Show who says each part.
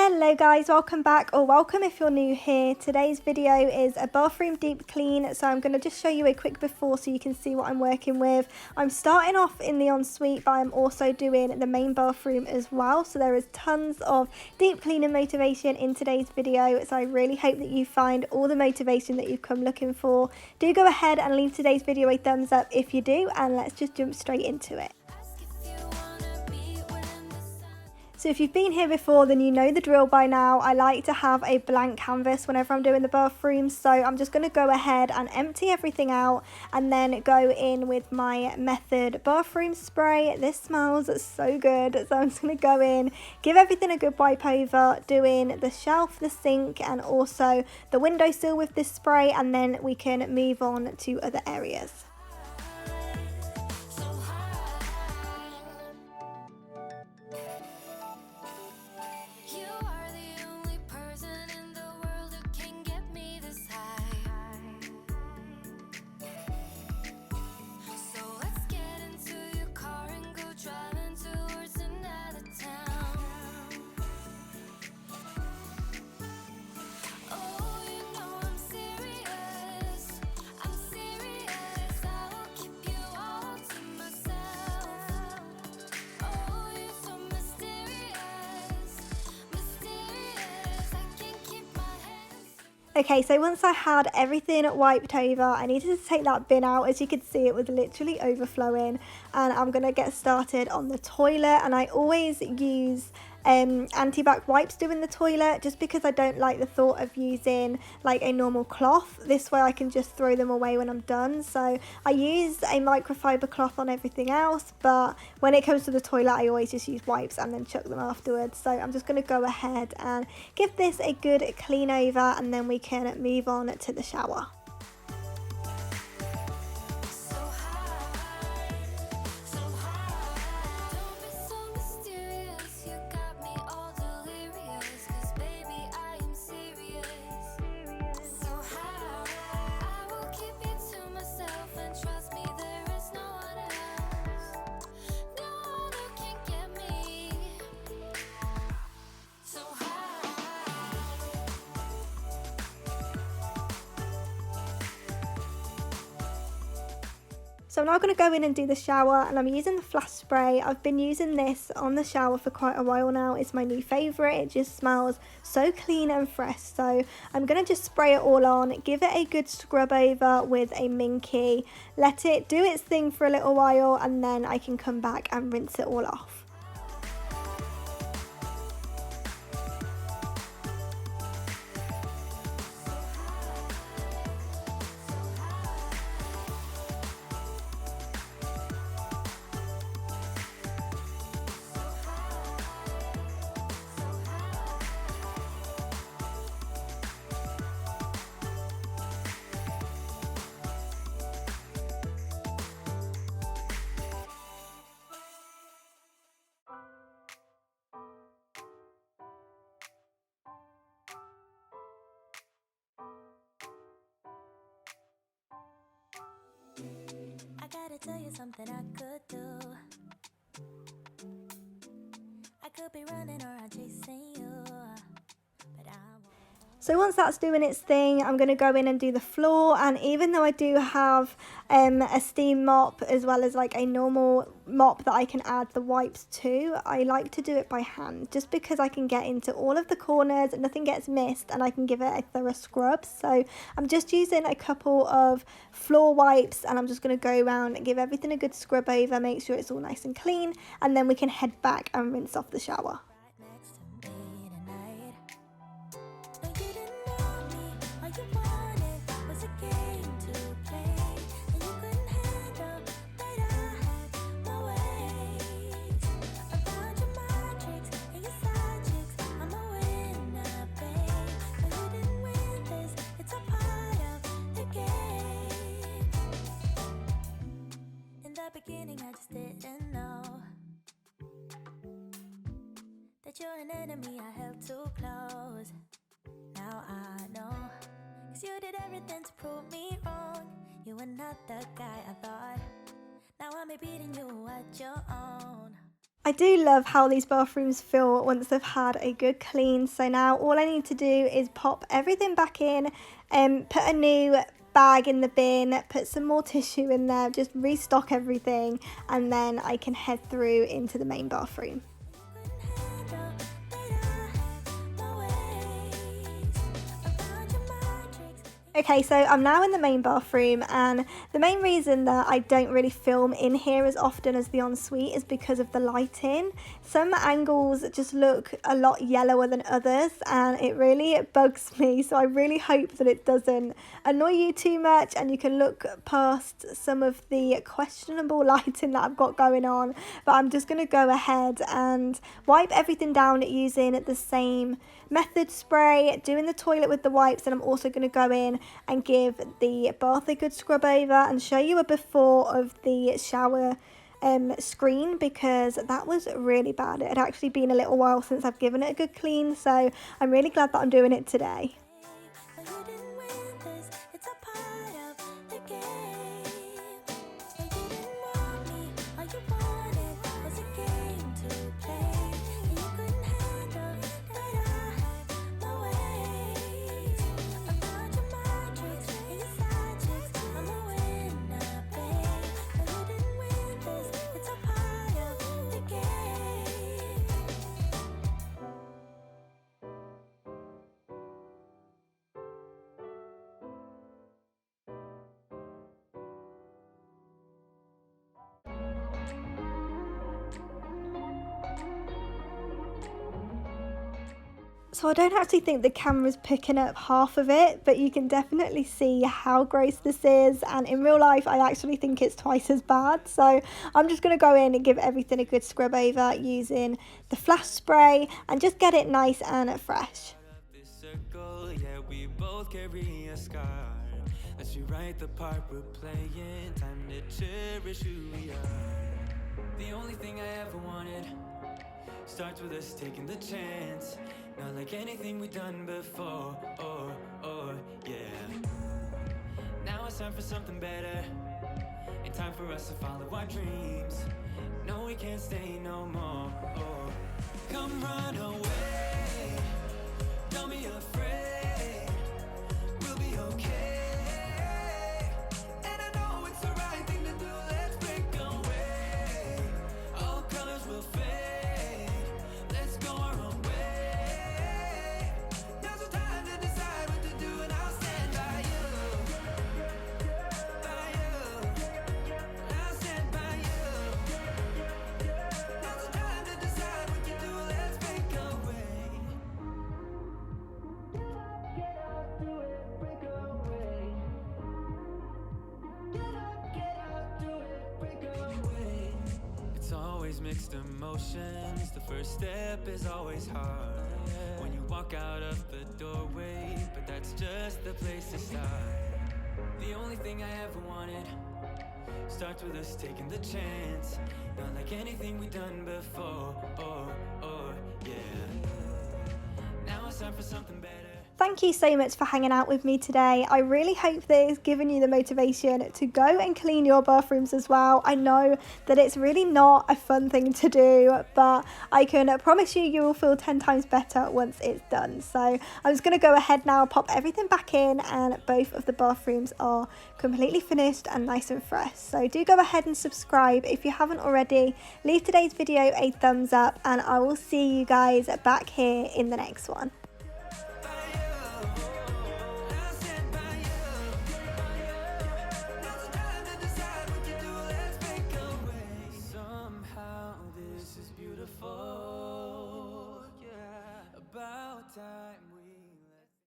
Speaker 1: Hello guys, welcome back, or welcome if you're new here. Today's video is a bathroom deep clean, so I'm going to just show you a quick before so you can see what I'm working with. I'm starting off in the ensuite, but I'm also doing the main bathroom as well, so there is tons of deep cleaning motivation in today's video, so I really hope that you find all the motivation that you've come looking for. Do go ahead and leave today's video a thumbs up if you do, and let's just jump straight into it. So if you've been here before, then you know the drill by now. I like to have a blank canvas whenever I'm doing the bathroom, so I'm just going to go ahead and empty everything out and then go in with my Method bathroom spray. This smells so good, so I'm just going to go in, give everything a good wipe over, doing the shelf, the sink and also the windowsill with this spray, and then we can move on to other areas. Okay, so once I had everything wiped over, I needed to take that bin out. As you can see, it was literally overflowing, and I'm going to get started on the toilet. And I always use anti-bac wipes doing the toilet, just because I don't like the thought of using like a normal cloth. This way I can just throw them away when I'm done. So I use a microfiber cloth on everything else, but when it comes to the toilet I always just use wipes and then chuck them afterwards. So I'm just going to go ahead and give this a good clean over, and then we can move on to the shower. So I'm now going to go in and do the shower, and I'm using the flash spray. I've been using this on the shower for quite a while now. It's my new favourite. It just smells so clean and fresh. So I'm going to just spray it all on, give it a good scrub over with a minky, let it do its thing for a little while, and then I can come back and rinse it all off.
Speaker 2: I gotta tell you something I could do. I could be running around chasing you, but I won't.
Speaker 1: So once that's doing its thing, I'm going to go in and do the floor. And even though I do have a steam mop as well as like a normal mop that I can add the wipes to, I like to do it by hand, just because I can get into all of the corners and nothing gets missed, and I can give it a thorough scrub. So I'm just using a couple of floor wipes, and I'm just going to go around and give everything a good scrub over, make sure it's all nice and clean, and then we can head back and rinse off the shower.
Speaker 2: Beginning, I just didn't know that you're an enemy I held too close. Now I know, 'cause you did everything to prove me wrong. You were not the guy I thought. Now I'm beating you at your own.
Speaker 1: I do love how these bathrooms feel once they've had a good clean. So now all I need to do is pop everything back in and put a new bag in the bin, put some more tissue in there, just restock everything, and then I can head through into the main bathroom. Okay, so I'm now in the main bathroom, and the main reason that I don't really film in here as often as the ensuite is because of the lighting. Some angles just look a lot yellower than others, and it really bugs me, so I really hope that it doesn't annoy you too much and you can look past some of the questionable lighting that I've got going on. But I'm just going to go ahead and wipe everything down using the same method spray, doing the toilet with the wipes, and I'm also going to go in and give the bath a good scrub over and show you a before of the shower screen, because that was really bad. It had actually been a little while since I've given it a good clean, so I'm really glad that I'm doing it today. So I don't actually think the camera's picking up half of it, but you can definitely see how gross this is, and in real life I actually think it's twice as bad. So I'm just going to go in and give everything a good scrub over using the flash spray and just get it nice and fresh. Let's rewrite the part we're playing, time to cherish who we are. The only thing I ever wanted starts with us taking the chance, not like anything we've done before, yeah. Now it's time for something better, and time for us to follow our dreams. No, we can't stay no more, come run away, don't be afraid, we'll be okay. Mixed emotions, the first step is always hard when you walk out of the doorway, but that's just the place to start. The only thing I ever wanted starts with us taking the chance, not like anything we've done before, yeah. Now it's time for something better. Thank you so much for hanging out with me today. I really hope that it's given you the motivation to go and clean your bathrooms as well. I know that it's really not a fun thing to do, but I can promise you, you will feel 10 times better once it's done. So I'm just going to go ahead now, pop everything back in, and both of the bathrooms are completely finished and nice and fresh. So do go ahead and subscribe if you haven't already. Leave today's video a thumbs up, and I will see you guys back here in the next one.